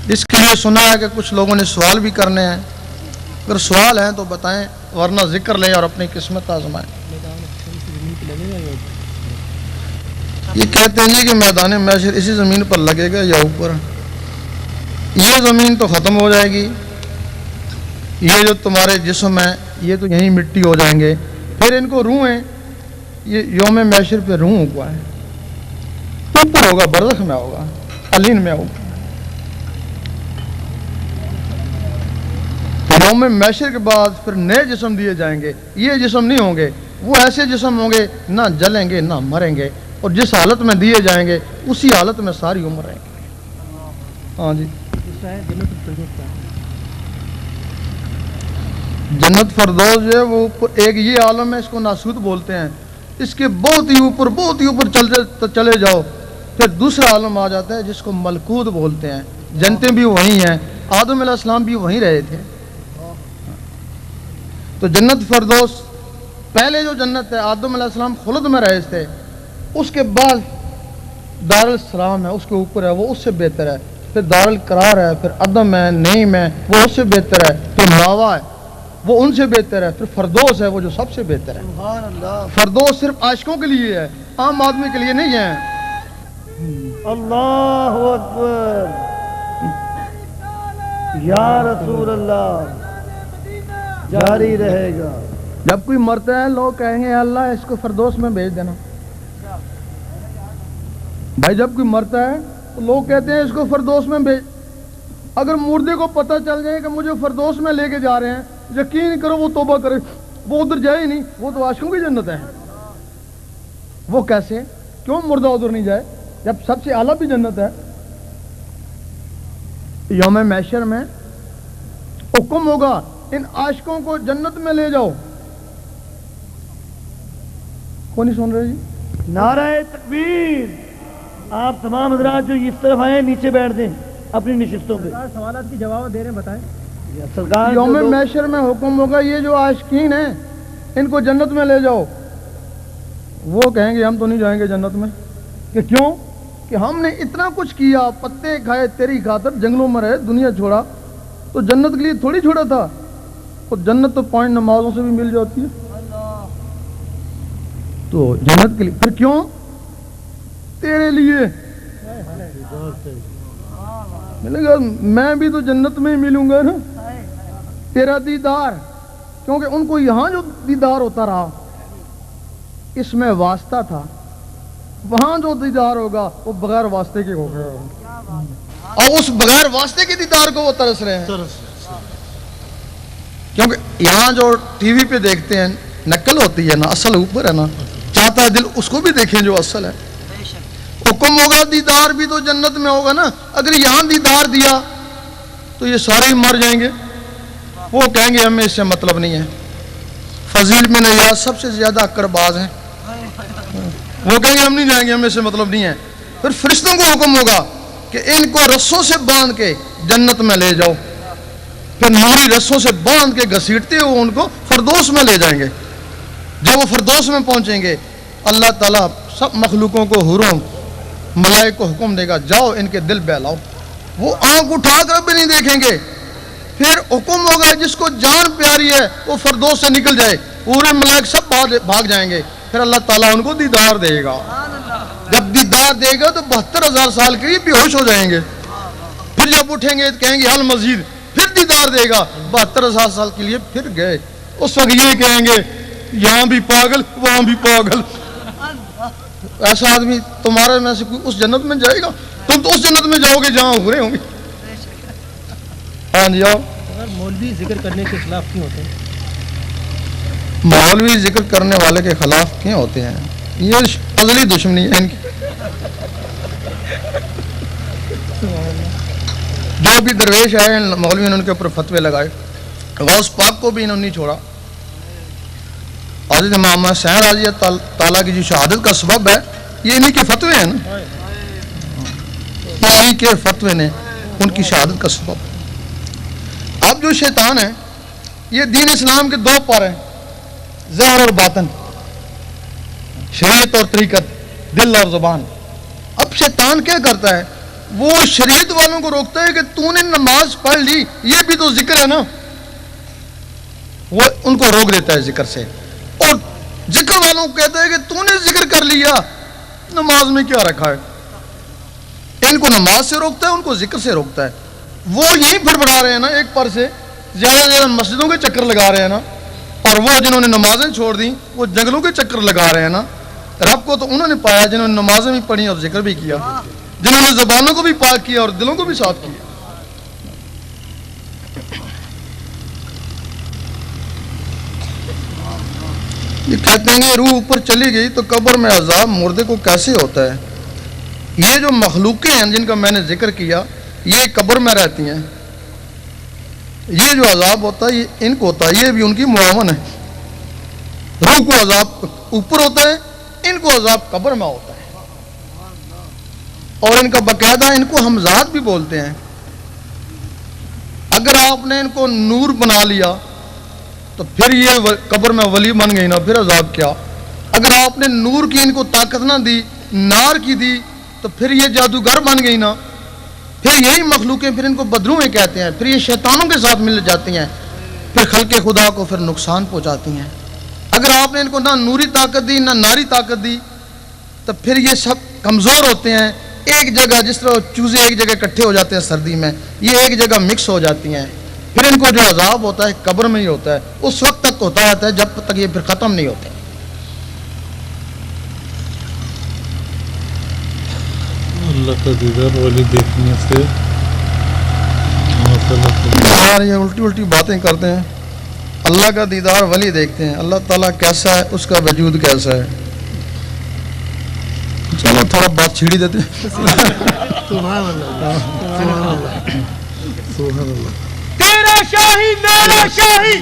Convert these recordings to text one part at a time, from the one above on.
اس کے لیے سنا ہے کہ کچھ لوگوں نے سوال بھی کرنے ہیں، اگر سوال ہیں تو بتائیں ورنہ ذکر لیں اور اپنی قسمت آزمائیں۔ یہ کہتے ہیں جی کہ میدان محشر اسی زمین پر لگے گا یا اوپر؟ یہ زمین تو ختم ہو جائے گی، یہ جو تمہارے جسم ہیں یہ تو یہیں مٹی ہو جائیں گے، پھر ان کو روحیں، یہ یوم محشر پہ روح ہوا ہے، اوپر ہوگا، برزخ میں ہوگا، علین میں ہوگا۔ یوم محشر کے بعد پھر نئے جسم دیے جائیں گے، یہ جسم نہیں ہوں گے، وہ ایسے جسم ہوں گے نہ جلیں گے نہ مریں گے، اور جس حالت میں دیے جائیں گے اسی حالت میں ساری عمر رہیں گے۔ ہاں جی، جنت فردوس جو ہے وہ اوپر ایک یہ عالم ہے، اس کو ناسوت بولتے ہیں، اس کے بہت ہی اوپر چلے جاؤ پھر دوسرا عالم آ جاتا ہے جس کو ملکوت بولتے ہیں، جنتیں بھی وہیں ہیں، آدم علیہ السلام بھی وہیں رہے تھے۔ تو جنت فردوس پہلے جو جنت ہے آدم علیہ السلام خلد میں رہے تھے، اس کے بعد دارالسلام ہے، اس کے اوپر ہے، وہ اس سے بہتر ہے، پھر دارالقرار ہے، پھر عدم ہے، نعیم ہے، وہ اس سے بہتر ہے، پھر ماوا ہے، وہ ان سے بہتر ہے، پھر فردوس ہے، وہ جو سب سے بہتر ہے۔ سبحان اللہ۔ فردوس صرف عاشقوں کے لیے ہے، عام آدمی کے لیے نہیں ہے۔ اللہ اکبر، یا رسول اللہ، جاری رہے گا۔ جب کوئی مرتا ہے لوگ کہیں گے اللہ اس کو فردوس میں بھیج دینا۔ بھائی جب کوئی مرتا ہے تو لوگ کہتے ہیں اس کو فردوس میں بھیج۔ اگر مردے کو پتہ چل جائے کہ مجھے فردوس میں لے کے جا رہے ہیں، یقین کرو وہ توبہ کرے، وہ ادھر جائے ہی نہیں، وہ تو عاشقوں کی جنت ہے۔ وہ کیسے؟ کیوں مردہ ادھر نہیں جائے جب سب سے اعلیٰ بھی جنت ہے؟ یوم محشر میں حکم ہوگا ان عاشقوں کو جنت میں لے جاؤ۔ کون نہیں سن رہے جی؟ نعرہ تکبیر۔ آپ تمام حضرات جو اس طرف آئے نیچے بیٹھ دیں اپنی نشستوں پہ۔ سوالات کی جواب دے رہے ہیں، بتائیں۔ سرکار یوم محشر میں حکم ہوگا یہ جو عاشقین ہیں ان کو جنت میں لے جاؤ۔ وہ کہیں گے ہم تو نہیں جائیں گے جنت میں، کہ کیوں؟ کہ ہم نے اتنا کچھ کیا، پتے کھائے تیری خاطر، جنگلوں میں رہے، دنیا چھوڑا، تو جنت کے لیے تھوڑی چھوڑا تھا، اور جنت تو 5 نمازوں سے بھی مل جاتی ہے۔ تو جنت کے لیے پھر کیوں؟ تیرے لیے ملے گا، میں بھی تو جنت میں ہی ملوں گا نا، تیرا دیدار، کیونکہ ان کو یہاں جو دیدار ہوتا رہا اس میں واسطہ تھا، وہاں جو دیدار ہوگا وہ بغیر واسطے کے ہوگا، اور اس بغیر واسطے کے دیدار کو وہ ترس رہے ہیں۔ کیونکہ یہاں جو ٹی وی پہ دیکھتے ہیں نقل ہوتی ہے نا، اصل اوپر ہے نا، چاہتا ہے دل اس کو بھی دیکھیں جو اصل ہے۔ حکم ہوگا دیدار بھی تو جنت میں ہوگا نا، اگر یہاں دیدار دیا تو یہ سارے ہی مر جائیں گے، وہ کہیں گے ہمیں اس سے مطلب نہیں ہے۔ فضیل بن ایاز سب سے زیادہ اکڑ باز ہیں، وہ کہیں گے ہم نہیں جائیں گے، ہمیں اس سے مطلب نہیں ہے۔ پھر فرشتوں کو حکم ہوگا کہ ان کو رسوں سے باندھ کے جنت میں لے جاؤ، پھر نوری رسوں سے باندھ کے گھسیٹتے ہوئے ان کو فردوس میں لے جائیں گے۔ جب وہ فردوس میں پہنچیں گے اللہ تعالیٰ سب مخلوقوں کو، حوروں ملائک کو حکم دے گا جاؤ ان کے دل بہلاؤ، وہ آنکھ اٹھا کر بھی نہیں دیکھیں گے۔ پھر حکم ہوگا جس کو جان پیاری ہے وہ فردوس سے نکل جائے، پورے ملائک سب بھاگ جائیں گے، پھر اللہ تعالیٰ ان کو دیدار دے گا۔ جب دیدار دے گا تو 72,000 سال کے لیے بے ہوش ہو جائیں گے، پھر جب اٹھیں گے کہیں گے حل مزید، پھر دیدار دے گا، 72,000 سال کے لیے پھر گئے۔ اس وقت یہ کہیں گے یہاں بھی پاگل وہاں بھی پاگل۔ ایسا آدمی تمہارے میں سے کوئی اس جنت میں جائے گا؟ تم تو اس جنت میں جاؤ گے جہاں ہو رہے ہوں گے۔ ہاں جی آؤ۔ مولوی ذکر کرنے کے خلاف کیوں ہوتے ہیں؟ مولوی ذکر کرنے والے کے خلاف کیوں ہوتے ہیں؟ یہ ازلی دشمنی ہے ان کی۔ جو بھی درویش آئے مولوی نے ان کے اوپر فتوے لگائے، غوث پاک کو بھی انہوں نے نہیں چھوڑا۔ حضرت امام حسین رضی اللہ تعالیٰ کی جو شہادت کا سبب ہے یہ انہی کے فتوے ہیں نا، انہی کے فتوے نے ان کی شہادت کا سبب۔ اب جو شیطان ہے یہ دین اسلام کے 2 پر ہیں، ظاہر اور باطن، شریعت اور طریقت، دل اور زبان۔ اب شیطان کیا کرتا ہے؟ وہ شریعت والوں کو روکتا ہے کہ تو نے نماز پڑھ لی، یہ بھی تو ذکر ہے نا، وہ ان کو روک دیتا ہے ذکر سے، اور ذکر والوں کو کہتا ہے کہ تو نے ذکر کر لیا، نماز میں کیا رکھا ہے؟ ان کو نماز سے روکتا ہے، ان کو ذکر سے روکتا ہے۔ وہ یہی بڑبڑا رہے ہیں نا ایک پر سے، زیادہ زیادہ مسجدوں کے چکر لگا رہے ہیں نا، اور وہ جنہوں نے نمازیں چھوڑ دیں وہ جنگلوں کے چکر لگا رہے ہیں نا۔ رب کو تو انہوں نے پایا جنہوں نے نمازیں بھی پڑھی اور ذکر بھی کیا، جنہوں نے زبانوں کو بھی پاک کیا اور دلوں کو بھی صاف کیا۔ یہ کہتے ہیں کہ روح اوپر چلی گئی تو قبر میں عذاب مردے کو کیسے ہوتا ہے؟ یہ جو مخلوقیں ہیں جن کا میں نے ذکر کیا، یہ قبر میں رہتی ہیں، یہ جو عذاب ہوتا ہے یہ ان کو ہوتا ہے، یہ بھی ان کی معاون ہے۔ روح کو عذاب اوپر ہوتا ہے، ان کو عذاب قبر میں ہوتا ہے، اور ان کا باقاعدہ ان کو حمزات بھی بولتے ہیں۔ اگر آپ نے ان کو نور بنا لیا تو پھر یہ قبر میں ولی بن گئی نا، پھر عذاب کیا؟ اگر آپ نے نور کی ان کو طاقت نہ دی، نار کی دی، تو پھر یہ جادوگر بن گئی نا، پھر یہی مخلوقیں پھر ان کو بدروہیں کہتے ہیں، پھر یہ شیطانوں کے ساتھ مل جاتی ہیں، پھر خلق خدا کو پھر نقصان پہنچاتی ہیں۔ اگر آپ نے ان کو نہ نوری طاقت دی نہ ناری طاقت دی تو پھر یہ سب کمزور ہوتے ہیں، ایک جگہ جس طرح چوزے ایک جگہ اکٹھے ہو جاتے ہیں سردی میں، یہ ایک جگہ مکس ہو جاتی ہیں۔ پھر ان کو جو عذاب ہوتا ہے قبر میں ہی ہوتا ہے، اس وقت تک ہوتا رہتا ہے جب تک یہ پھر ختم نہیں ہوتے۔ اللہ کا دیدار ولی دیکھنے سے یار یہ الٹی الٹی باتیں کرتے ہیں۔ اللہ کا دیدار ولی دیکھتے ہیں، اللہ تعالیٰ کیسا ہے، اس کا وجود کیسا ہے؟ چلو تھوڑا بات چھیڑی دیتے ہیں۔ سبحان اللہ، سبحان اللہ، سبحان اللہ۔ تیرا شاہی میرا شاہی،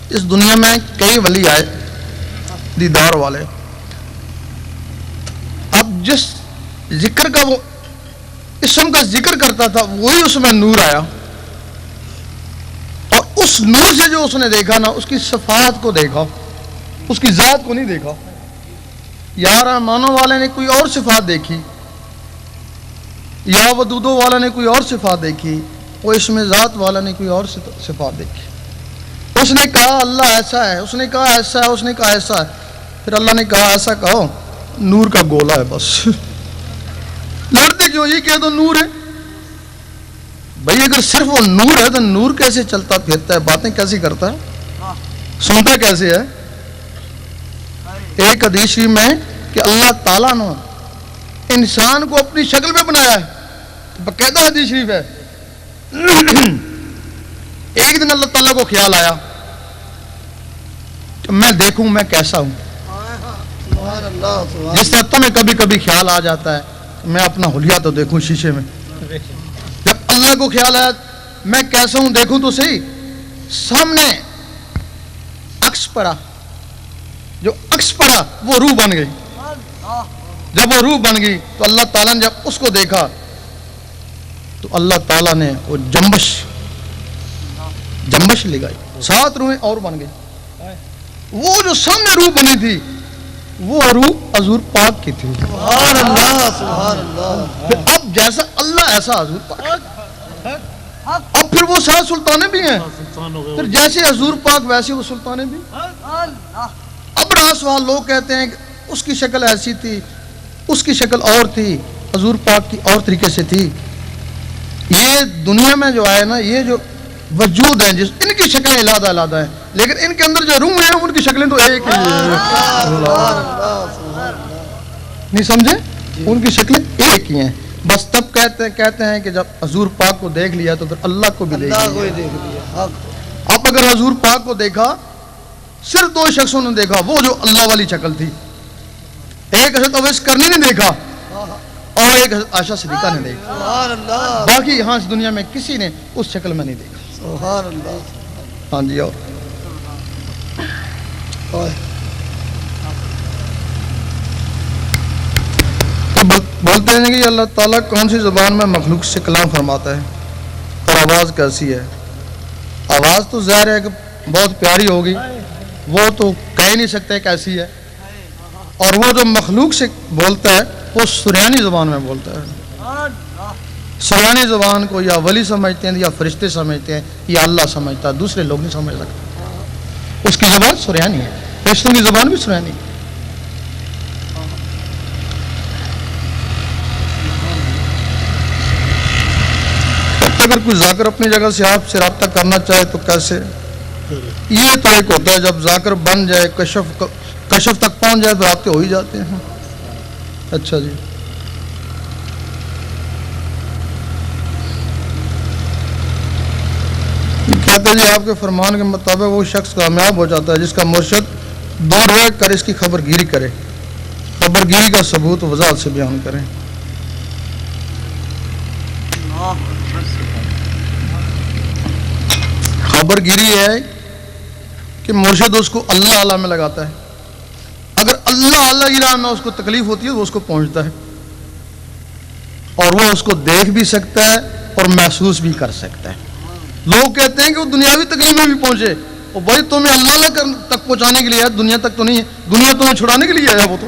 اس دنیا میں کئی ولی آئے دیدار والے، اب جس ذکر کا وہ اسم کا ذکر کرتا تھا وہی اس میں نور آیا، اور اس نور سے جو اس نے دیکھا نا، اس کی صفات کو دیکھا، اس کی ذات کو نہیں دیکھا۔ یا رحمانوں والے نے کوئی اور صفات دیکھی، یا ودودوں والا نے کوئی اور صفات دیکھی، وہ اسم ذات والا نے کوئی اور صفات دیکھی۔ اس نے کہا اللہ ایسا ہے، اس نے کہا ایسا ہے، اس نے کہا ایسا ہے، پھر اللہ نے کہا ایسا کہو نور کا گولا ہے بس۔ لڑتے کیوں؟ یہ کہہ دو نور ہے۔ بھائی اگر صرف وہ نور ہے تو نور کیسے چلتا پھرتا ہے، باتیں کیسی کرتا ہے، سنتا کیسے ہے؟ ایک حدیث شریف میں کہ اللہ تعالیٰ نے انسان کو اپنی شکل میں بنایا ہے، باقاعدہ حدیث شریف ہے۔ ایک دن اللہ تعالیٰ کو خیال آیا کہ میں دیکھوں میں کیسا ہوں، جس طرح تمہیں کبھی کبھی خیال آ جاتا ہے میں اپنا حلیہ تو دیکھوں شیشے میں۔ جب اللہ کو خیال آیا میں کیسا ہوں دیکھوں تو صحیح، سامنے عکس پڑا، جو عکس پڑا وہ روح بن گئی۔ جب وہ روح بن گئی تو اللہ تعالیٰ نے جب اس کو دیکھا تو اللہ تعالیٰ نے وہ جنبش لگائی، 7 روحیں اور بن گئی۔ وہ جو سامنے روح بنی تھی وہ روح حضور پاک کی تھی۔ سبحان اللہ، سبحان اللہ۔ پھر اب جیسا اللہ ایسا حضور پاک، اب پھر وہ 7 سلطانیں بھی ہیں، پھر جیسے حضور پاک ویسے وہ سلطانیں بھی۔ اب رہا سوال، لوگ کہتے ہیں کہ اس کی شکل ایسی تھی، اس کی شکل اور تھی، حضور پاک کی اور طریقے سے تھی۔ یہ دنیا میں جو آئے نا، یہ جو وجود ہیں جس ان کی شکلیں علیحدہ علیحدہ ہیں، لیکن ان کے اندر جو روح ہیں ان کی شکلیں تو ایک ہی ہیں۔ نہیں سمجھے؟ ان کی شکلیں ایک ہی ہیں، بس تب کہتے ہیں کہ جب حضور پاک کو دیکھ لیا تو پھر اللہ کو بھی دیکھ لیا۔ اب اگر حضور پاک کو دیکھا، صرف 2 شخصوں نے دیکھا، وہ جو اللہ والی شکل تھی، ایک حضرت اویس کرنی نے دیکھا اور ایک حضرت عائشہ صدیقہ نے دیکھا، باقی یہاں اس دنیا میں کسی نے اس شکل میں نہیں دیکھا۔ سبحان اللہ۔ ہاں جی، اور تو بولتے ہیں کہ اللہ تعالیٰ کون سی زبان میں مخلوق سے کلام فرماتا ہے اور آواز کیسی ہے؟ آواز تو ظاہر ہے کہ بہت پیاری ہوگی، وہ تو کہہ نہیں سکتے کیسی ہے، اور وہ جو مخلوق سے بولتا ہے وہ سریانی زبان میں بولتا ہے. سریانی زبان کو یا ولی سمجھتے ہیں یا فرشتے سمجھتے ہیں یا اللہ سمجھتا ہے, دوسرے لوگ نہیں سمجھ سکتے. اس کی زبان سریانی ہے, فرشتوں کی زبان بھی سریانی ہے. اگر کوئی ذاکر اپنی جگہ سے آپ سے رابطہ کرنا چاہے تو کیسے؟ یہ تو ایک ہوتا ہے جب ذاکر بن جائے, کشف تک پہنچ جائے تو رابطے ہو ہی جاتے ہیں. اچھا جی, کہتے ہیں جی آپ کے فرمان کے مطابق وہ شخص کامیاب ہو جاتا ہے جس کا مرشد دور رہ کر اس کی خبر گیری کرے, خبر گیری کا ثبوت وضاحت سے بیان کریں. خبر گیری ہے کہ مرشد اس کو اللہ اللہ میں لگاتا ہے. اگر اللہ اللہ کی راہ میں اس کو تکلیف ہوتی ہے تو اس کو پہنچتا ہے, اور وہ اس کو دیکھ بھی سکتا ہے اور محسوس بھی کر سکتا ہے. لوگ کہتے ہیں کہ وہ دنیاوی تکلیف میں بھی پہنچے, اور بھائی تمہیں اللہ اللہ تک پہنچانے کے لیے ہے, دنیا تک تو نہیں ہے, دنیا تمہیں چھڑانے کے لیے ہے. وہ تو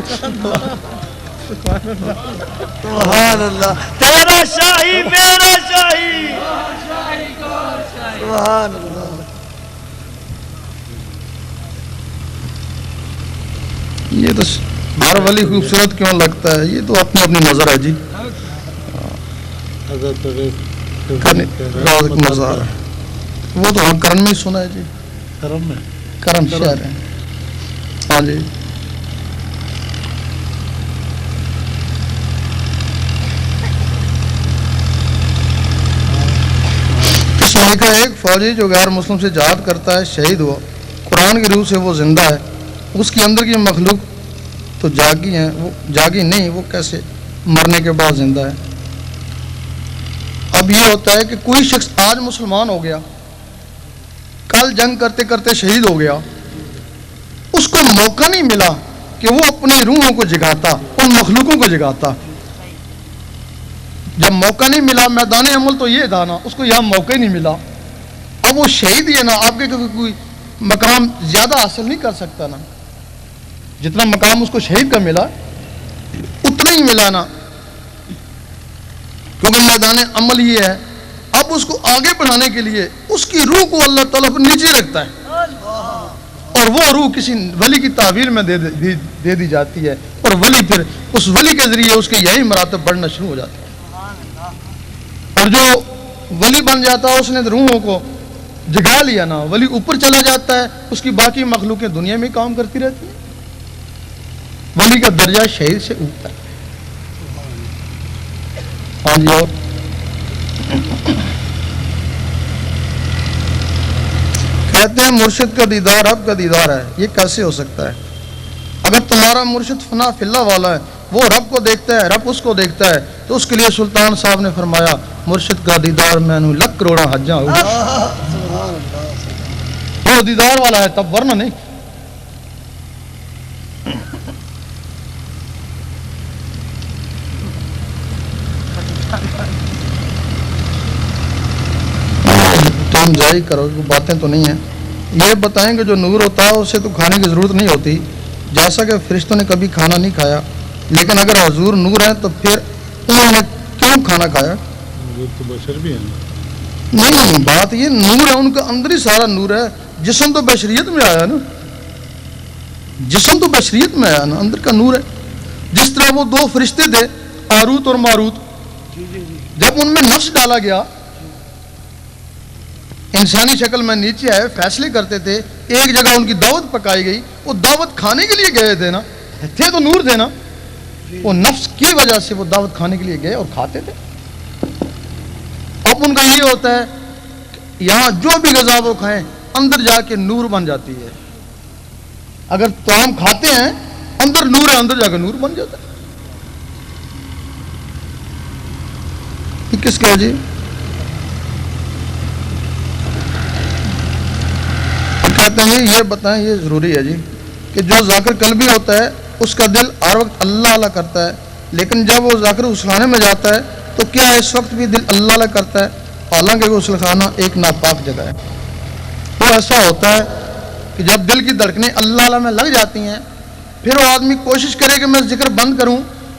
سبحان اللہ, تیرا شاہی میرا شاہی. سبحان اللہ. یہ تو ہر ولی خوبصورت کیوں لگتا ہے, یہ تو اپنی اپنی نظر ہے جی, نظر ہے. وہ تو ہم کرن میں ہی سنا ہے جی, کرم میں کرم شہر ہے. ہاں جی, اس ملک کا ایک فوجی جو غیر مسلم سے جہاد کرتا ہے شہید ہوا, قرآن کی روح سے وہ زندہ ہے, اس کے اندر کی مخلوق تو جاگی ہیں, وہ جاگی نہیں, وہ کیسے مرنے کے بعد زندہ ہے. اب یہ ہوتا ہے کہ کوئی شخص آج مسلمان ہو گیا, کل جنگ کرتے کرتے شہید ہو گیا, اس کو موقع نہیں ملا کہ وہ اپنی روحوں کو جگاتا, ان مخلوقوں کو جگاتا. جب موقع نہیں ملا, میدان عمل تو یہ تھا نا, اس کو یہاں موقع ہی نہیں ملا. اب وہ شہید ہی ہے نا, آپ کے کوئی مقام زیادہ حاصل نہیں کر سکتا نا, جتنا مقام اس کو شہید کا ملا اتنا ہی ملا نا, کیونکہ میدان عمل یہ ہے. اب اس کو آگے بڑھانے کے لیے اس کی روح کو اللہ تعالیٰ پر نیچے رکھتا ہے, اور وہ روح کسی ولی کی تعبیر میں دے دی جاتی ہے, اور ولی پھر اس ولی کے ذریعے اس کے یہی مراتب بڑھنا شروع ہو جاتے ہیں. اور جو ولی بن جاتا ہے اس نے روحوں کو جگا لیا نا, ولی اوپر چلا جاتا ہے, اس کی باقی مخلوقیں دنیا میں کام کرتی رہتی ہیں. ولی کا درجہ شہید سے اوپر ہے. ہاں جی, اور کہتے ہیں مرشد کا دیدار رب کا دیدار ہے, یہ کیسے ہو سکتا ہے؟ اگر تمہارا مرشد فنا فی اللہ والا ہے, وہ رب کو دیکھتا ہے, رب اس کو دیکھتا ہے, تو اس کے لیے سلطان صاحب نے فرمایا مرشد کا دیدار میں نے لکھ کروڑا حجاں ہو. وہ دیدار والا ہے تب, ورنہ نہیں. ٹائم جاری کرو, باتیں تو نہیں ہیں. یہ بتائیں کہ جو نور ہوتا ہے اسے تو کھانے کی ضرورت نہیں ہوتی, جیسا کہ فرشتوں نے کبھی کھانا نہیں کھایا, لیکن اگر حضور نور ہے تو پھر انہوں نے کیوں کھانا کھایا؟ وہ تو بشر بھی ہے. نہیں, بات یہ نور ہے, ان کا اندر ہی سارا نور ہے. جسم تو بشریت میں آیا نا, جسم تو بشریت میں آیا نا, اندر کا نور ہے. جس طرح وہ دو فرشتے تھے ہاروت اور ماروت, جب ان میں نفس ڈالا گیا, انسانی شکل میں نیچے آئے, فیصلے کرتے تھے, ایک جگہ ان کی دعوت پکائی گئی, وہ دعوت کھانے کے لیے گئے تھے نا, تھے تو نور تھے نا, وہ نفس کی وجہ سے وہ دعوت کھانے کے لیے گئے اور کھاتے تھے. اب ان کا یہ ہوتا ہے یہاں جو بھی غذا وہ کھائیں اندر جا کے نور بن جاتی ہے. اگر تو ہم کھاتے ہیں اندر نور ہے, اندر جا کے نور بن جاتا ہے. یہ کس کا جی؟ کہتے ہیں یہ بتائیں, یہ ضروری ہے جی کہ جو ذاکر قلبی ہوتا ہے اس کا دل ہر وقت اللہ اللہ کرتا ہے, لیکن جب وہ ذاکر غسلخانے میں جاتا ہے تو کیا اس وقت بھی دل اللہ اللہ کرتا ہے؟ حالانکہ غسلخانہ ایک ناپاک جگہ ہے. تو ایسا ہوتا ہے کہ جب دل کی دھڑکنیں اللہ اللہ میں لگ جاتی ہیں, پھر وہ آدمی کوشش کرے کہ میں ذکر بند کروں,